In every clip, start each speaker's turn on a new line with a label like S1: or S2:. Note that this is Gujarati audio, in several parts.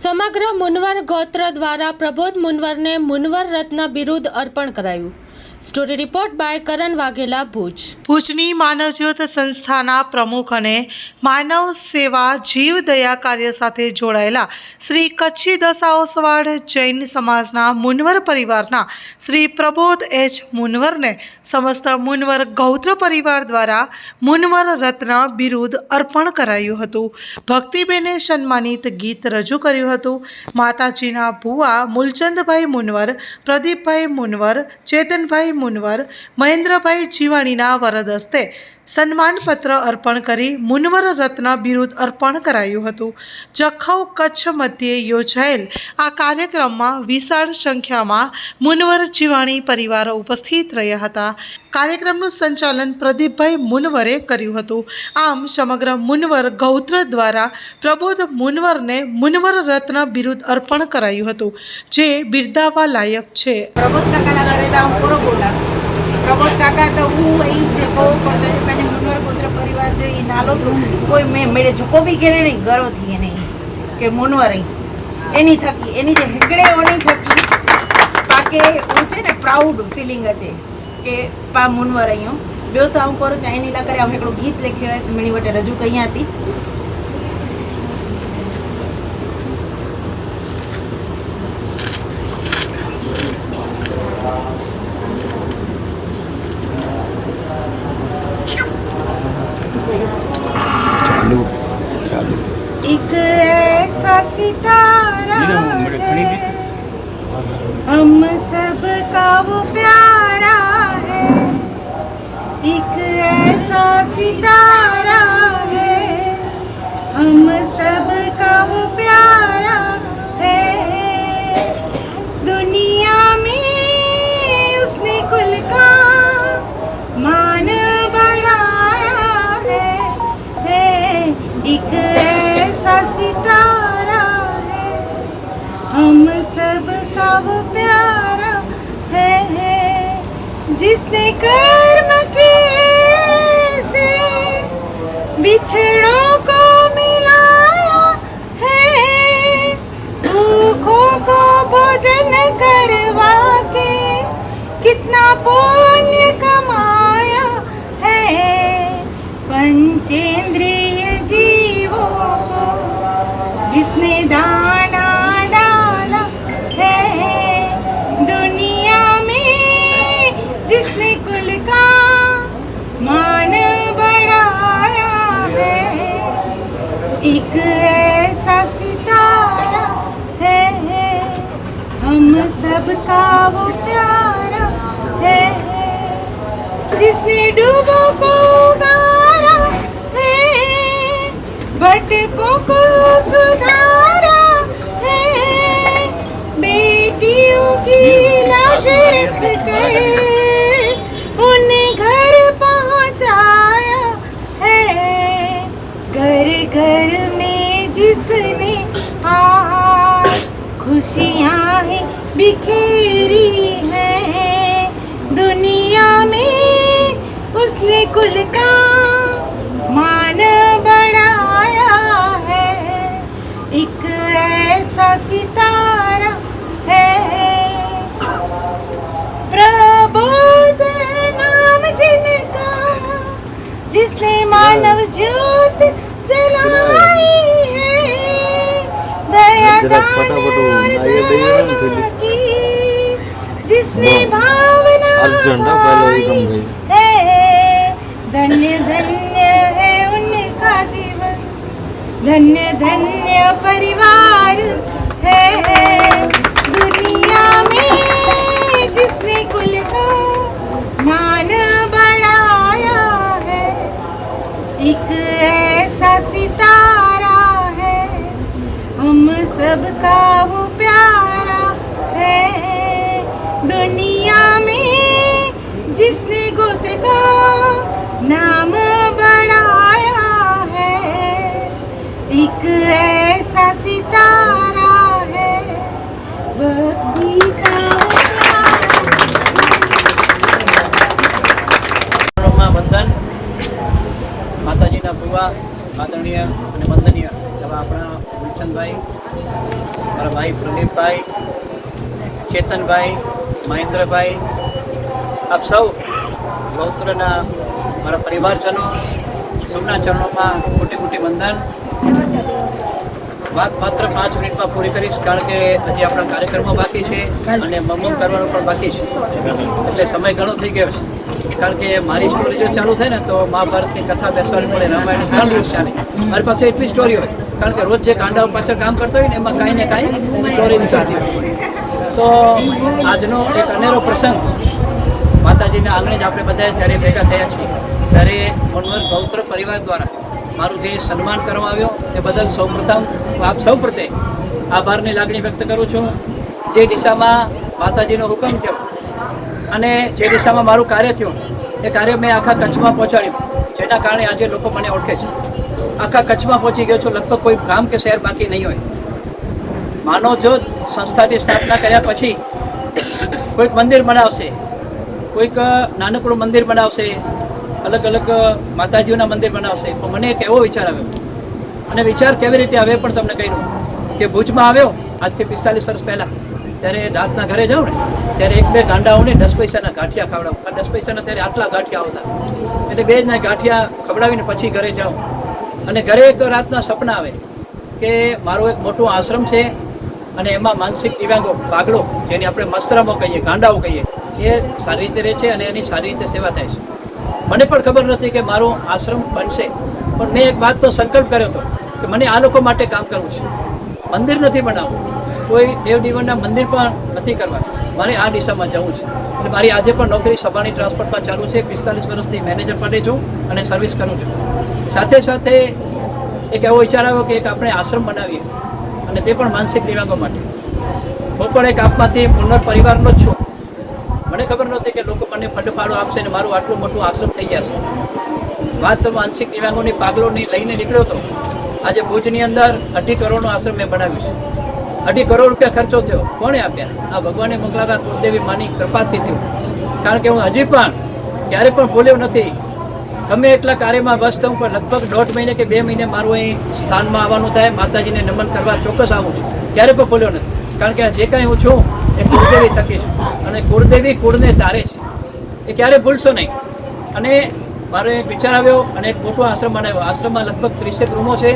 S1: સમગ્ર મુનવર ગોત્ર દ્વારા પ્રબોધ મુનવરને મુનવર રત્ન બિરુદ અર્પણ કરાયું। સ્ટોરી રિપોર્ટ બાય કરણ વાઘેલા, ભુજ।
S2: ભુજની માનવજ્યોત સંસ્થાના પ્રમુખ અને માનવ સેવા જીવ દયા કાર્ય સાથે જોડાયેલા શ્રી કચ્છી દસાઓસવાડ જૈન સમાજના મુનવર પરિવારના શ્રી પ્રબોધ એચ મુનવરને સમસ્ત મુનવર ગૌત્ર પરિવાર દ્વારા મુનવર રત્ન બિરુદ અર્પણ કરાયું હતું। ભક્તિબેને સન્માનિત ગીત રજૂ કર્યું હતું। માતાજીના ભુવા મૂલચંદભાઈ મુનવર, પ્રદીપભાઈ મુનવર, ચેતનભાઈ મુનવર, મહેન્દ્રભાઈ જીવાણીના વરદ હસ્તે સન્માનપત્ર અર્પણ કરી મુનવર રત્ન બિરુદ અર્પણ કરાયું હતું। જખૌ કચ્છ મધ્યે યોજાયેલ આ કાર્યક્રમમાં વિશાળ સંખ્યામાં મુનવર જીવાણી પરિવારો ઉપસ્થિત રહ્યા હતા। કાર્યક્રમનું સંચાલન પ્રદીપભાઈ મુનવરે કર્યું હતું। આમ સમગ્ર મુનવર ગૌત્ર દ્વારા પ્રબોધ મુનવરને મુનવર રત્ન બિરુદ અર્પણ કરાયું હતું, જે બિરદાવવા લાયક છે।
S3: प्रबोध काका तो वो यही है को कने मुनवर गोत्र परिवार जो ये नालो कोई मैं मेरे झको भी घेरे नहीं गर्व थी नहीं के मुनवर एनी थकी एनी जे हेकड़े ओनी थकी पाके ऊंचे ने प्राउड फीलिंग अचे के पा मुनवर आयो बे तो हम करो चाहे नीला करे हम एकड़ो गीत लख्यो है मिणी वटे रजू कई आती एक ऐसा सितारा है हम सब का वो प्यारा है। एक ऐसा सितारा है हम सब का वो प्यारा है। दुनिया में उसने कुल का मान बढ़ाया है। एक सितारा है हम सब का वो प्यारा है। जिसने कर्म के से बिछड़ों को मिलाया है, भूखों को भोजन करवा के कितना पुण्य कमाया है। पंचेंद्रिय जीवों को जिसने दाना डाला है, दुनिया में जिसने कुल का मान बढ़ाया है। एक ऐसा सितारा है हम सब का वो प्यारा है। जिसने डूबों को गारा है, भटकों को सुधारा है, बेटियों की लाज रख कर उन्हें घर पहुंचाया है। घर घर में जिसने खुशियाँ ही बिखेरी हैं, दुनिया में उसने कुल का मान बढ़ाया है। एक ऐसा सितारा है प्रबोध नाम जिनका, जिसने मानव ज्योत जलाई है। दया दान और धर्म की जिसने भावना पाई है। धन्य धन्य है उनका जीवन, धन्य धन्य परिवार है। दुनिया में जिसने कुल का मान बढ़ाया है। एक ऐसा सितारा है हम सब का वो प्यारा है। दुनिया में जिसने गोत्र का नाम बढ़ाया है। एक ऐसा सितारा है
S4: वंदन माताजीना भुवा माता આદરણીય અને વંદનીય એવા આપણા ગુલચંદભાઈ, મારા ભાઈ પ્રદીપભાઈ, ચેતનભાઈ, મહેન્દ્રભાઈ, આપ સૌ ગૌત્રના મારા પરિવારજનો, સૌના ચરણોમાં કોટી કોટી વંદન. વાત માત્ર 5 મિનિટમાં પૂરી કરીશ, કારણ કે હજી આપણા કાર્યક્રમો બાકી છે અને મમ્મ કરવાનું પણ બાકી છે, એટલે સમય ઘણો થઈ ગયો છે. કારણ કે મારી સ્ટોરી જો ચાલુ થાય ને તો મહાભારતની કથા બેસવાની પડે, રામાયણ 3 દિવસ ચાલે. મારી પાસે એટલી સ્ટોરી હોય, કારણ કે રોજ જે કાંડાઓ પાછળ કામ કરતા હોય ને એમાં કાંઈ ને કાંઈ સ્ટોરી વિચારતી હોય. તો આજનો એક અનેરો પ્રસંગ, માતાજીના આંગણે જ આપણે બધા જ્યારે ભેગા થયા છીએ ત્યારે મુનવર ગૌત્ર પરિવાર દ્વારા મારું જે સન્માન કરવામાં આવ્યો તે બદલ સૌપ્રથમ આપ સૌ પ્રત્યે આભારની લાગણી વ્યક્ત કરું છું. જે દિશામાં માતાજીનો હુકમ થયો અને જે દિશામાં મારું કાર્ય થયું એ કાર્ય મેં આખા કચ્છમાં પહોંચાડ્યું, જેના કારણે આજે લોકો મને ઓળખે છે. આખા કચ્છમાં પહોંચી ગયો છું, લગભગ કોઈ ગામ કે શહેર બાકી નહીં હોય. માનવ જ્યોત સંસ્થાની સ્થાપના કર્યા પછી કોઈક મંદિર બનાવશે, કોઈક નાનકડું મંદિર બનાવશે, અલગ અલગ માતાજીઓના મંદિર બનાવશે, પણ મને એક એવો વિચાર આવ્યો. અને વિચાર કેવી રીતે આવ્યો પણ તમને કહી દઉં કે ભુજમાં આવ્યો આજથી 45 વર્ષ પહેલાં, ત્યારે રાતના ઘરે જાઉં ને ત્યારે 1-2 ગાંડાઓને 10 પૈસાના ગાંઠિયા ખવડાવું. 10 પૈસાના ત્યારે આટલા ગાંઠિયા આવતા, એટલે 2 જ ગાંઠિયા ખવડાવીને પછી ઘરે જાઉં. અને ઘરે એક રાતના સપના આવે કે મારો એક મોટો આશ્રમ છે અને એમાં માનસિક દિવ્યાંગો, પાગલો, જેને આપણે મસરમો કહીએ, ગાંડાઓ કહીએ, એ સારી રીતે રહે છે અને એની સારી રીતે સેવા થાય છે. મને પણ ખબર નથી કે મારો આશ્રમ બનશે, પણ મેં એક વાત તો સંકલ્પ કર્યો હતો કે મને આ લોકો માટે કામ કરવું છે. મંદિર નથી બનાવવું, કોઈ દેવદેવના મંદિર પણ નથી કરવા, મારે આ દિશામાં જવું છે. એટલે મારી આજે પણ નોકરી સભાની ટ્રાન્સપોર્ટમાં ચાલુ છે. 45 વર્ષથી મેનેજર પદે છું અને સર્વિસ કરું છું. સાથે સાથે એક એવો વિચાર આવ્યો કે એક આપણે આશ્રમ બનાવીએ, અને તે પણ માનસિક દિવ્યાંગો માટે. હું પણ એક આપમાંથી મુન્નર પરિવારનો જ છું. મને ખબર નહોતી કે લોકો મને ફંડ આપશે ને મારું આટલું મોટું આશ્રમ થઈ જશે. વાત તો માનસિક દિવ્યાંગોની, પાગલોની લઈને નીકળ્યો હતો. આજે ભુજની અંદર 2.5 કરોડનો આશ્રમ મેં બનાવ્યું છે. 2.5 કરોડ રૂપિયા ખર્ચો થયો. કોણે આપ્યા? આ ભગવાને મોકલાતા કુળદેવી માની કૃપાથી થયું. કારણ કે હું હજી પણ ક્યારે પણ ભૂલ્યો નથી. ગમે એટલા કાર્યમાં વ્યસ્ત હું, પણ લગભગ 1.5 મહિને કે 2 મહિને મારું અહીં સ્થાનમાં આવવાનું થાય, માતાજીને નમન કરવા ચોક્કસ આવું છું. ક્યારે પણ ભૂલ્યો નથી, કારણ કે જે કાંઈ હું છું એ કુળદેવી થકી છું, અને કુળદેવી કુળને તારે છે, એ ક્યારે ભૂલશો નહીં. અને મારો એક વિચાર આવ્યો અને એક મોટો આશ્રમ બનાવ્યો. આશ્રમમાં લગભગ 30 રૂમો છે.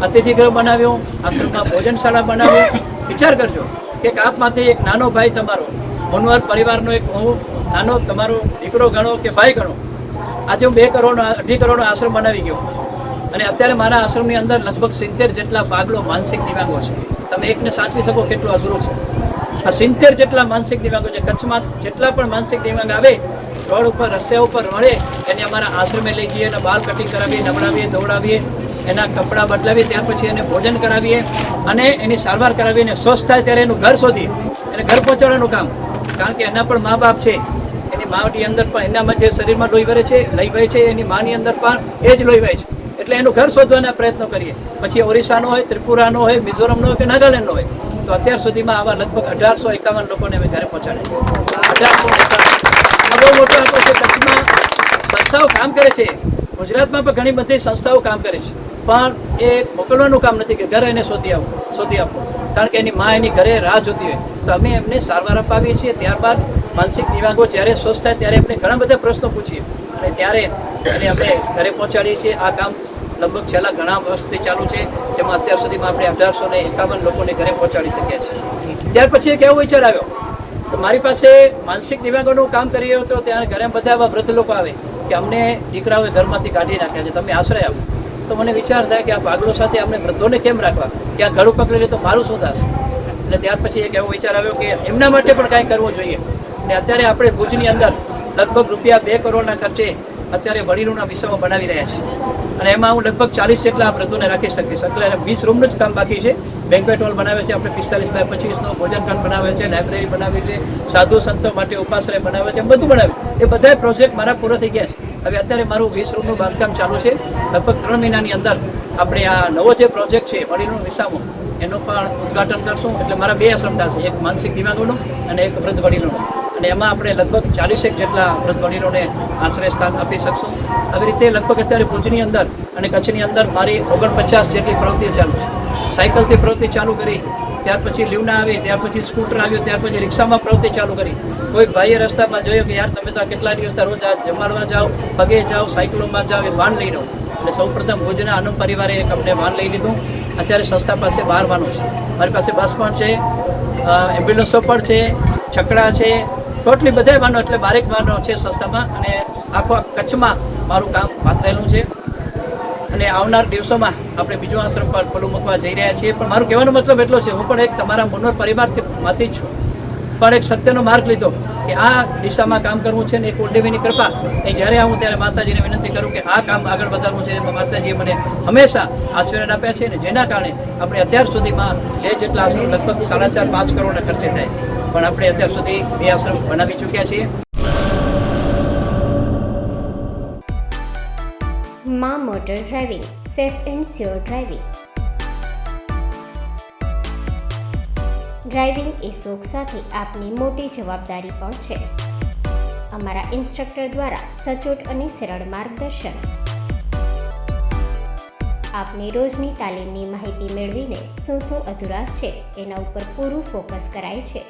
S4: અતિથિ ગૃહ બનાવ્યો, આશ્રમમાં ભોજનશાળા બનાવ્યો. વિચાર કરજો કે આપમાંથી એક નાનો ભાઈ તમારો, મુનવર પરિવારનો એક હું નાનો તમારો દીકરો ગણો કે ભાઈ ગણો, આજે હું 2.5 કરોડનો આશ્રમ બનાવી ગયો. અને અત્યારે મારા આશ્રમની અંદર લગભગ 70 જેટલા પાગલો માનસિક દિવ્યાંગો છે. તમે એકને સાચવી શકો કેટલું અઘરું છે. આ 70 જેટલા માનસિક દિવ્યાંગો છે. કચ્છમાં જેટલા પણ માનસિક દિવ્યાંગ આવે, રોડ ઉપર, રસ્તા ઉપર મળે, એને અમારા આશ્રમે લઈ જઈએ, એના બાલ કટિંગ કરાવીએ, નવડાવીએ, દોડાવીએ, એના કપડાં બદલાવીએ, ત્યાર પછી એને ભોજન કરાવીએ અને એની સારવાર કરાવીને સ્વસ્થ થાય ત્યારે એનું ઘર શોધીએ, એને ઘર પહોંચાડવાનું કામ. કારણ કે એના પણ મા બાપ છે, એની માની અંદર પણ એનામાં જે શરીરમાં લોહી વહે છે, એની માની અંદર પણ એ જ લોહી વહે છે. એટલે એનું ઘર શોધવાના પ્રયત્નો કરીએ. પછી ઓરિસ્સાનો હોય, ત્રિપુરાનો હોય, મિઝોરમનો હોય કે નાગાલેન્ડનો હોય. તો અત્યાર સુધીમાં આવા લગભગ 1851 લોકોને અમે ઘરે પહોંચાડે. 1851 બહુ મોટો આંકડો છે. કચ્છમાં સંસ્થાઓ કામ કરે છે, ગુજરાતમાં પણ ઘણી બધી સંસ્થાઓ કામ કરે છે, પણ એ મોકલવાનું કામ નથી કે ઘરે એને શોધી આપો. કારણ કે એની મા એની ઘરે રાહ જોતી હોય. તો અમે એમને સારવાર અપાવીએ છીએ. ત્યારબાદ માનસિક દિવ્યાંગો જ્યારે સ્વસ્થ થાય ત્યારે આપણે ઘણા બધા પ્રશ્નો પૂછીએ અને ત્યારે એને અમે ઘરે પહોંચાડીએ છીએ. આ કામ લગભગ છેલ્લા ઘણા વર્ષથી ચાલુ છે, જેમાં અત્યાર સુધીમાં આપણે 1851 લોકોને ઘરે પહોંચાડી શક્યા છીએ. ત્યાર પછી એક એવો વિચાર આવ્યો કે મારી પાસે માનસિક દિવ્યાંગોનું કામ કરી રહ્યો હતો, ત્યાં ઘરે બધા એવા વૃદ્ધ લોકો આવે કે અમને દીકરાઓએ ઘરમાંથી કાઢી નાખ્યા છે, તમે આશ્રય આપો. તો મને વિચાર થાય કે આ પાગલો સાથે આપણે વૃદ્ધોને કેમ રાખવા, ક્યાં ઘડું પકડી લે તો મારું શું થશે. એટલે ત્યાર પછી એક એવો વિચાર આવ્યો કે એમના માટે પણ કાંઈ કરવું જોઈએ. અને અત્યારે આપણે ભુજની અંદર લગભગ રૂપિયા 2 કરોડના ખર્ચે અત્યારે વડીલોના વિષયો બનાવી રહ્યા છીએ. અને એમાં હું લગભગ 40 જેટલા વૃદ્ધોને રાખી શકીશ. એટલે 20 રૂમનું જ કામ બાકી છે. બેન્ક્વેટ હોલ બનાવે છે આપણે 45x25નો, ભોજનખંડ બનાવે છે, લાઇબ્રેરી બનાવી છે, સાધુ સંતો માટે ઉપાશ્રય બનાવે છે, બધું બનાવ્યું. એ બધા પ્રોજેક્ટ મારા પૂરા થઈ ગયા છે. હવે અત્યારે મારું 20 રૂમનું બાંધકામ ચાલુ છે. લગભગ 3 મહિનાની અંદર આપણે આ નવો જે પ્રોજેક્ટ છે વડીલોનો વિસામો, એનું પણ ઉદ્ઘાટન કરશું. એટલે મારા 2 આશ્રમ થશે, એક માનસિક દિવ્યાંગોનો અને એક વૃદ્ધ વડીલોનો. અને એમાં આપણે લગભગ 40 જેટલા વૃદ્ધ વડીલોને આશ્રય સ્થાન આપી શકશું. આવી રીતે લગભગ અત્યારે ભુજની અંદર અને કચ્છની અંદર મારી 49 જેટલી પ્રવૃત્તિઓ ચાલુ છે. સાયકલથી પ્રવૃત્તિ ચાલુ કરી, ત્યાર પછી લીવના આવી, ત્યાર પછી સ્કૂટર આવ્યું, ત્યાર પછી રિક્ષામાં પ્રવૃત્તિ ચાલુ કરી. કોઈ ભાઈએ રસ્તામાં જોયું કે યાર તમે તો કેટલા દિવસ રોજ આ જમાડવા જાઓ, પગે જાઓ, સાયકલોમાં જાઓ, એ વાન લઈ લો. એટલે સૌપ્રથમ ભુજના આનંદ પરિવારે એક અમને વાન લઈ લીધું. અત્યારે સંસ્થા પાસે 12 વાનો છે. મારી પાસે બસ પણ છે, એમ્બ્યુલન્સો પણ છે, છકડા છે, ટોટલી બધા વાનો, એટલે 12 વાનો છે સંસ્થામાં. અને આખો કચ્છમાં મારું કામ પાથરેલું છે. અને આવનાર દિવસોમાં આપણે બીજો આશ્રમ પર ખુલ્લું મૂકવા જઈ રહ્યા છીએ. પણ મારું કહેવાનો મતલબ એટલો છે, હું પણ એક તમારા મુન્નર પરિવારમાંથી જ છું, પણ એક સત્યનો માર્ગ લીધો કે આ દિશામાં કામ કરવું છે. ને એક કુળદેવીની કૃપા એ જ્યારે આવું ત્યારે માતાજીને વિનંતી કરું કે આ કામ આગળ વધારવું છે. એમાં માતાજીએ મને હંમેશા આશીર્વાદ આપ્યા છે. ને જેના કારણે આપણે અત્યાર સુધીમાં 2 જેટલા આશ્રમ લગભગ 4.5-5 કરોડના ખર્ચે થાય, પણ આપણે અત્યાર સુધી 2 આશ્રમ બનાવી ચૂક્યા છીએ.
S5: માં motor driving, safe and sure driving. Driving એ શોખ સાથે આપની મોટી જવાબદારી પણ છે. અમારા ઇન્સ્ટ્રક્ટર દ્વારા સચોટ અને સરળ માર્ગદર્શન. આપની રોજની તાલીમની માહિતી મેળવીને શું અધુરાશ છે એના ઉપર પૂરું ફોકસ કરાય છે.